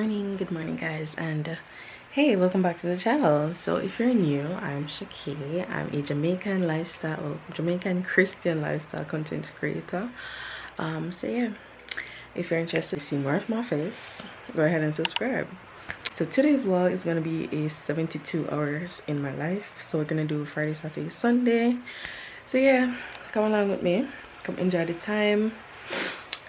good morning guys, and hey, welcome back to the channel. So if you're new, I'm Shakay. I'm a Jamaican Christian lifestyle content creator. So yeah, if you're interested to see more of my face, go ahead and subscribe. So today's vlog is gonna be a 72 hours in my life. So we're gonna do Friday, Saturday, Sunday. So yeah, come along with me, come enjoy the time.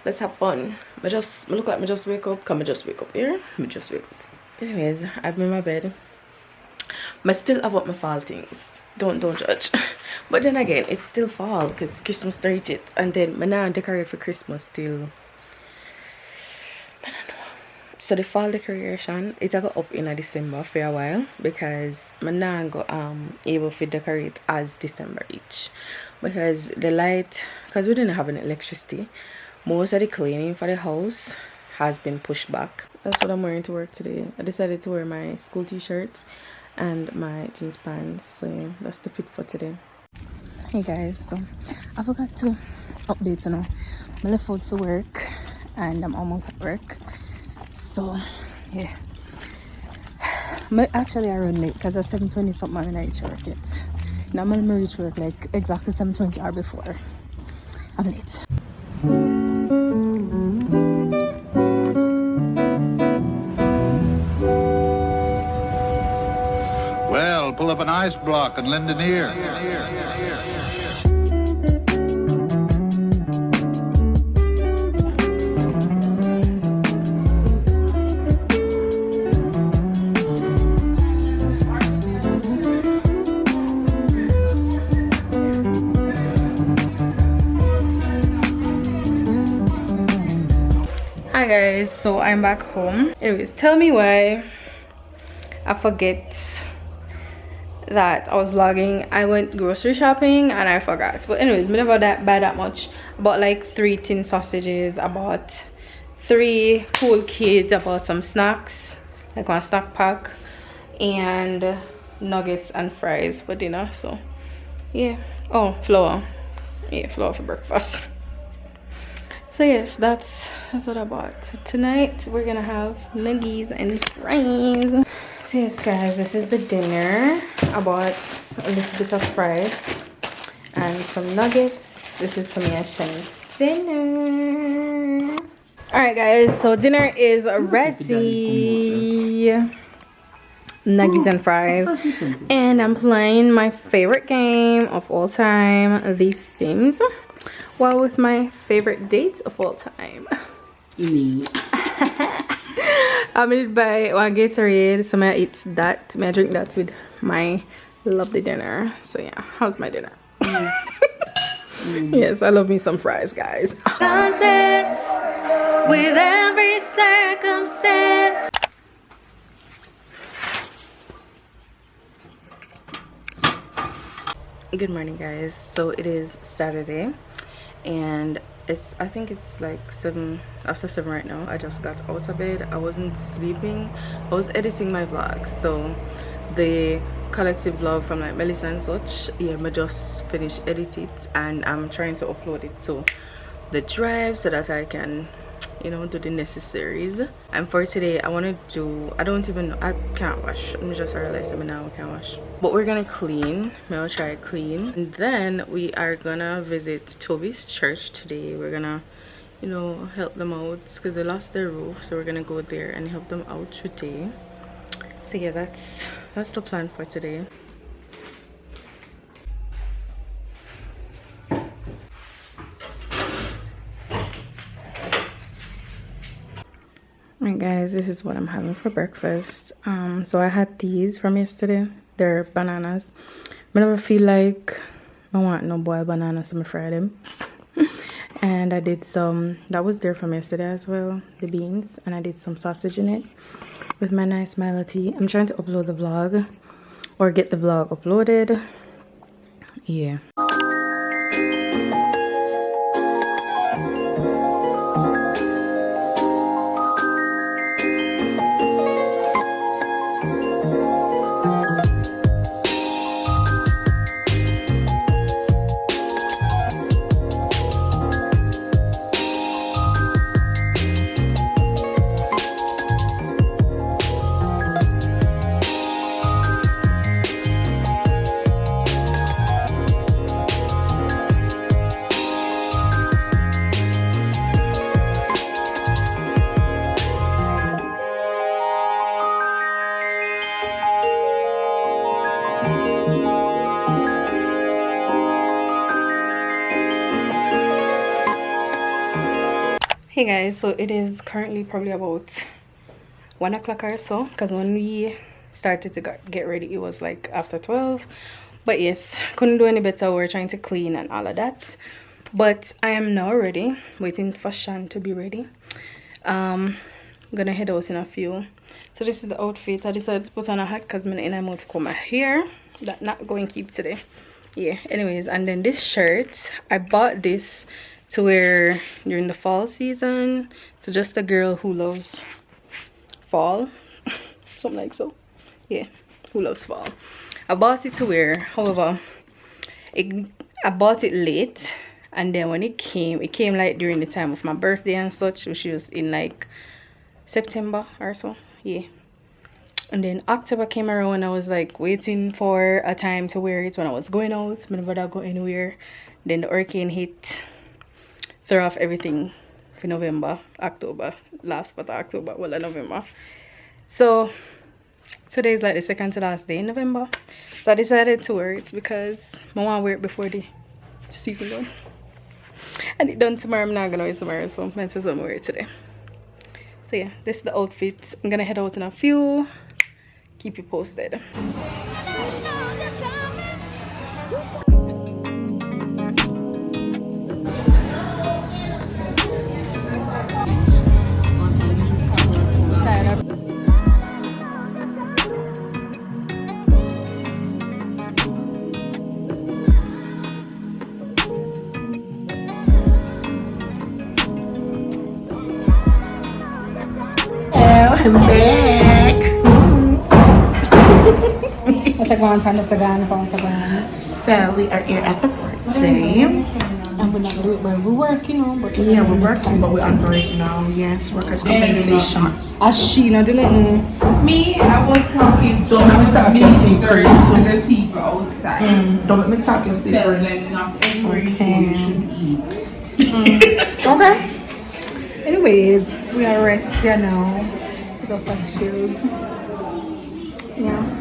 Let's have fun. I look like I just wake up. Come, I just wake up here. I just wake up. Anyways, I've been in my bed. I still have up my fall things. Don't judge. But then again, it's still fall because Christmas started, and then I now decorate for Christmas still. I don't know. So the fall decoration, it's go up in December for a while because I now go able to decorate as December each because the light, because we didn't have any electricity. Most of the cleaning for the house has been pushed back. That's what I'm wearing to work today. I decided to wear my school t-shirt and my jeans pants. So yeah, that's the fit for today. Hey guys, so I forgot to update you now. I left out for work and I'm almost at work. So yeah. Actually I run late because at 7:20 something I'm in work yet. Normally I reach work like exactly 7:20 or before. I'm late. Well, pull up an ice block and lend an ear. Hi guys, so I'm back home. Anyways, tell me why I forget that I was vlogging. I went grocery shopping and I forgot. But anyways, I never buy that much. I bought like 3 tin sausages. I bought 3 cool kids. I bought some snacks, like one snack pack, and nuggets and fries for dinner. So yeah. Oh, flour. Yeah, flour for breakfast. So yes, that's what I bought. So tonight we're gonna have nuggies and fries. So yes guys, this is the dinner. I bought a little bit of fries and some nuggets. This is for me and Shanik's dinner. Alright guys, so dinner is ready. Nuggies and fries. And I'm playing my favorite game of all time, The Sims. Well, with my favorite date of all time. Me. I'm gonna buy one Gatorade, so I eat that. I drink that with my lovely dinner. So yeah, how's my dinner? Yes, I love me some fries, guys. Content with every circumstance. Good morning, guys. So it is Saturday. And I think it's like after 7 right now. I just got out of bed. I wasn't sleeping. I was editing my vlog, so the collective vlog from like Melissa and such, yeah, I just finished edit it and I'm trying to upload it to the drive so that I can, you know, do the necessaries. And for today I want to do, I can't wash. I'm just realizing now I can't wash, but we're gonna clean. I'll try clean, and then we are gonna visit Toby's church today. We're gonna, you know, help them out because they lost their roof, so we're gonna go there and help them out today. So yeah, that's the plan for today. Alright guys, this is what I'm having for breakfast. So I had these from yesterday. They're bananas. I never feel like I want no boiled bananas, so I fry them. And I did some, that was there from yesterday as well, the beans. And I did some sausage in it with my nice Milo tea. I'm trying to upload the vlog, or get the vlog uploaded. Yeah. Hey guys, so it is currently probably about 1 o'clock or so, because when we started to get ready it was like after 12. But yes, couldn't do any better. We're trying to clean and all of that, but I am now ready, waiting for Shan to be ready. I'm gonna head out in a few. So this is the outfit. I decided to put on a hat because I'm in a mood for my hair. That not going to keep today. Yeah, anyways, and then this shirt, I bought this to wear during the fall season. So just a girl who loves fall, something like so. Yeah, who loves fall. I bought it to wear. However, I bought it late, and then when it came like during the time of my birthday and such, which was in like September or so. Yeah, and then October came around and I was like waiting for a time to wear it when I was going out. I never go anywhere. Then the hurricane hit, threw off everything for November, October, last part of October, well, November. So today is like the second to last day in November. So I decided to wear it because I want to wear it before the season done. And it done tomorrow. I'm not gonna wear it tomorrow, so I'm meant to wear it today. So yeah, this is the outfit. I'm gonna head out in a few. Keep you posted. I'm back. So we are here at the work day. And we're not doing it well. We're working on, but Yeah, we're working, but we're on break now. Yes, workers' compensation. Ashina didn't. Me, I was talking Don't let me talk your secrets to the people outside. Don't let me talk your Tell them secrets. not everywhere you should eat. Okay. Anyways, we are resting now. We got some chills. Yeah.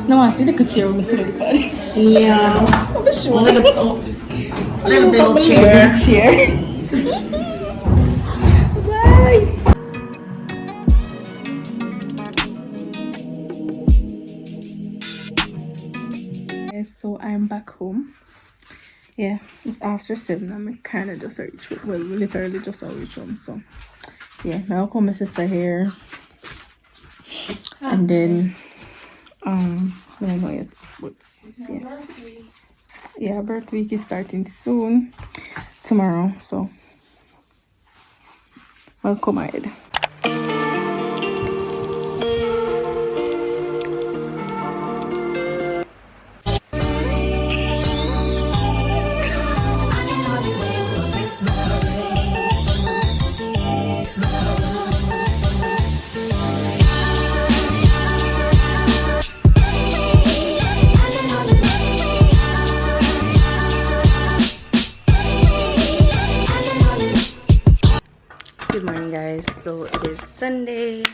No, I see the good chair when we sit on the bed. Yeah. I'm sure. A little bit of chair. Bye. So I'm back home. Yeah, it's after 7. I'm kind of just reached home. Well, literally just reached home. So yeah, now come my sister here, and then I don't know yet, but yeah, birth week is starting soon, tomorrow. So welcome ahead. Good morning guys, so it is Sunday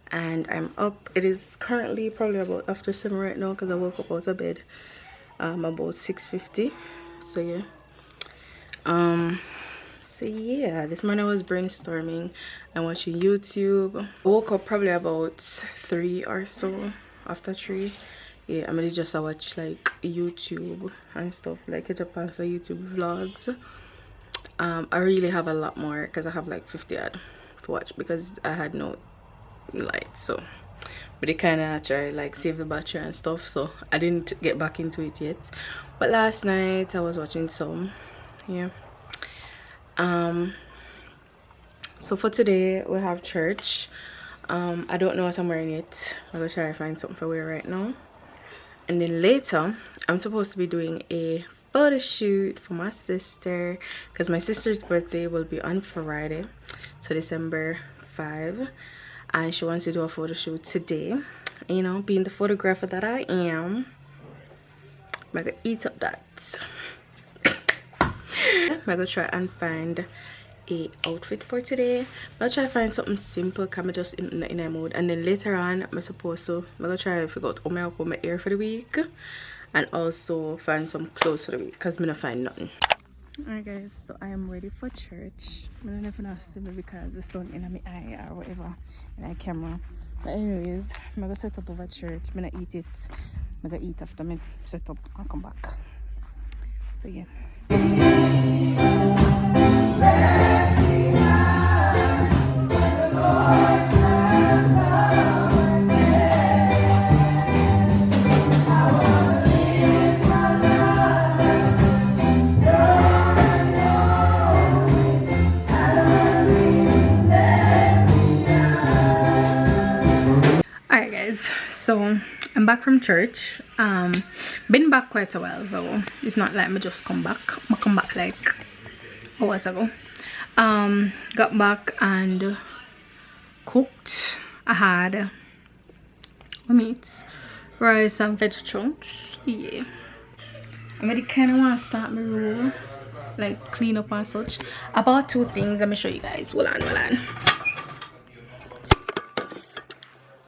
and I'm up. It is currently probably about after 7 right now because I woke up out of bed about 6:50. So yeah, this morning I was brainstorming and watching YouTube. I woke up probably about 3 or so, after 3. Yeah, I'm gonna just watch like YouTube and stuff, like catch up on some YouTube vlogs. I really have a lot more because I have like 50 odd to watch because I had no light. So but it kind of tried like save the battery and stuff, so I didn't get back into it yet. But last night I was watching some. Yeah. So for today we have church. I don't know what I'm wearing yet. I'm gonna try to find something for wear right now, and then later I'm supposed to be doing a photo shoot for my sister because my sister's birthday will be on Friday, so December 5, and she wants to do a photo shoot today. You know, being the photographer that I am, I'm gonna eat up that. I'm gonna try and find a outfit for today. I'll try to find something simple because I'm just in a mood, and then later on I'm gonna try to figure out how I put my hair for the week and also find some clothes for the week because I'm gonna find nothing. Alright guys, so I am ready for church. I don't know if you see me because the sun in my eye or whatever in my camera. But anyways, I'm gonna set up over church. I'm gonna eat it. I'm gonna eat after me set up and come back. So yeah. Alright guys, so I'm back from church. Been back quite a while, so it's not like me just come back. I come back like hours ago. Got back and cooked. I had meat, rice and veg chunks. Yeah, I really kind of want to start my roll, like clean up and such. I bought two things. Let me show you guys. Hold on.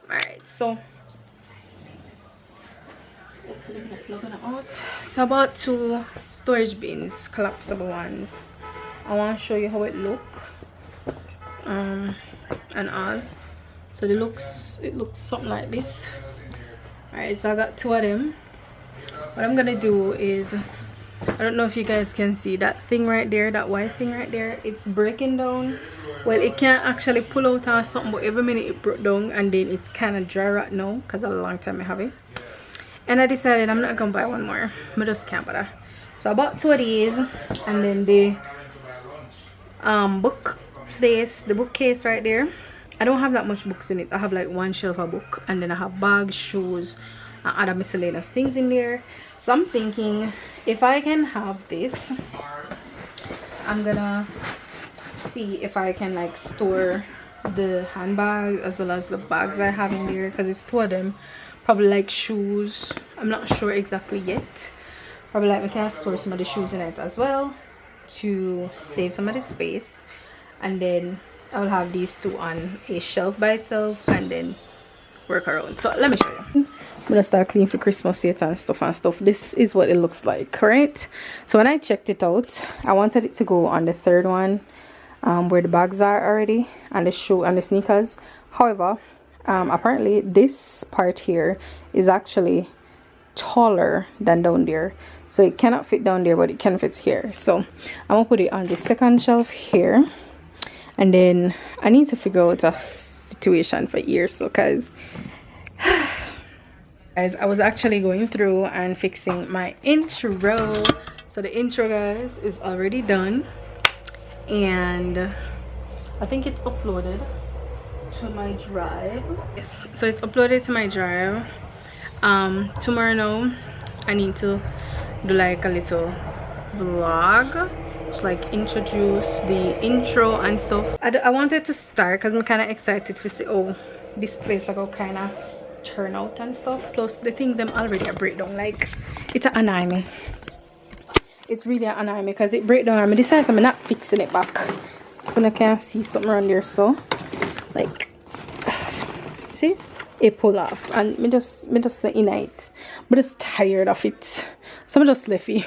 Alright, so I bought two storage bins, collapsible ones. I want to show you how it look and all. So it looks something like this. Alright, so I got two of them. What I'm gonna do is, I don't know if you guys can see that thing right there, that white thing right there. It's breaking down. Well, it can't actually pull out or something, but every minute it broke down, and then it's kind of dry right now because a long time I have it. And I decided I'm not gonna buy one more. I just can't bother. So I bought two of these, and then the bookcase right there. I don't have that much books in it. I have like one shelf of book, and then I have bags, shoes, and other miscellaneous things in there. So I'm thinking if I can have this, I'm gonna see if I can like store the handbag as well as the bags I have in there, because it's two of them. Probably like shoes. I'm not sure exactly yet. Probably like we can store some of the shoes in it as well to save some of the space, and then I will have these two on a shelf by itself and then work around. So let me show you. I'm gonna start cleaning for Christmas yet and stuff. This is what it looks like, right? So when I checked it out, I wanted it to go on the third one, where the bags are already, and the shoe and the sneakers. However, apparently this part here is actually taller than down there, so it cannot fit down there, but it can fit here. So I'm gonna put it on the second shelf here, and then I need to figure out a situation for here. So guys, I was actually going through and fixing my intro. So the intro, guys, is already done, and I think it's uploaded to my drive. Yes, so it's uploaded to my drive. Tomorrow now I need to do like a little vlog, just like introduce the intro and stuff. I wanted to start because I'm kind of excited to see how this place will kind of turn out and stuff. Plus the things them already a breakdown, like it's annoy me. It's really annoy me because it break down and I decided I'm not fixing it back. So I can see something around there, so like see it pull off, and me just not in it, but just tired of it, so I'm just left it.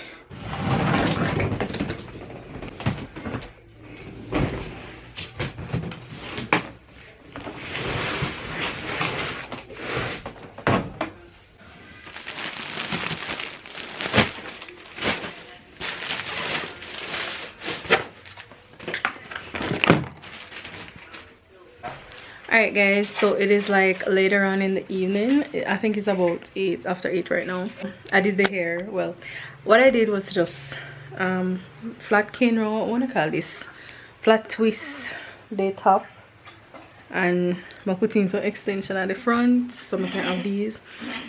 Alright guys, so it is like later on in the evening. I think it's about 8, after 8 right now. I did the hair. Well, what I did was just flat cane roll, what do you call this, flat twist the top, and I'm putting some extension at the front so I can have these.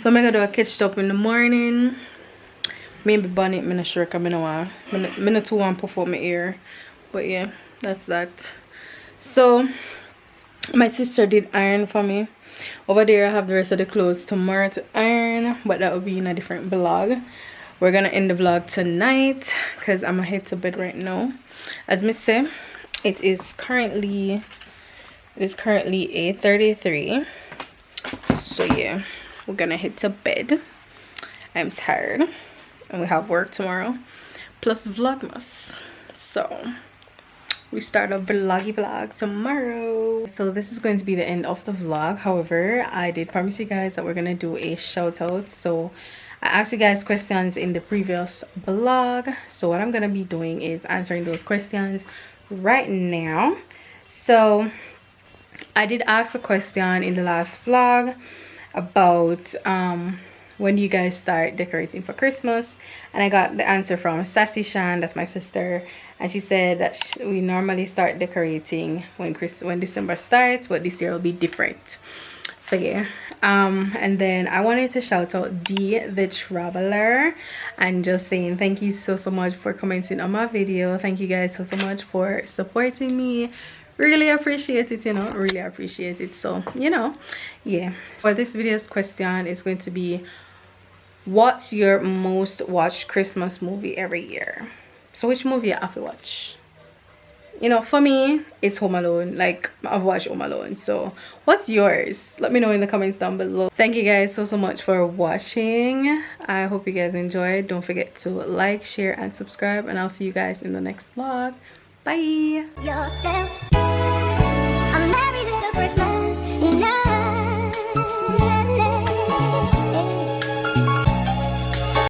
So I'm gonna do a catch up in the morning, maybe bonnet. I'm not sure because I'm not too want to puff out my ear, but yeah, that's that. So my sister did iron for me. Over there I have the rest of the clothes tomorrow to iron, but that will be in a different vlog. We're gonna end the vlog tonight because I'm gonna head to bed right now. As me say, it is currently 8:33. So yeah, we're gonna head to bed. I'm tired and we have work tomorrow plus vlogmas. So we start a vlog tomorrow. So this is going to be the end of the vlog. However, I did promise you guys that we're gonna do a shout out. So I asked you guys questions in the previous vlog, so what I'm gonna be doing is answering those questions right now. So I did ask a question in the last vlog about when do you guys start decorating for Christmas, and I got the answer from Sassy Shan, that's my sister, and she said that we normally start decorating when December starts, but this year will be different. So yeah, and then I wanted to shout out the Traveler and just saying thank you so much for commenting on my video. Thank you guys so much for supporting me. Really appreciate it, you know, really appreciate it. So, you know, yeah, for this video's question is going to be, what's your most watched Christmas movie every year? So which movie you have to watch? You know, for me, it's Home Alone. Like, I've watched Home Alone. So what's yours? Let me know in the comments down below. Thank you guys so much for watching. I hope you guys enjoyed. Don't forget to like, share, and subscribe, and I'll see you guys in the next vlog. Bye. Yourself. A merry little Christmas.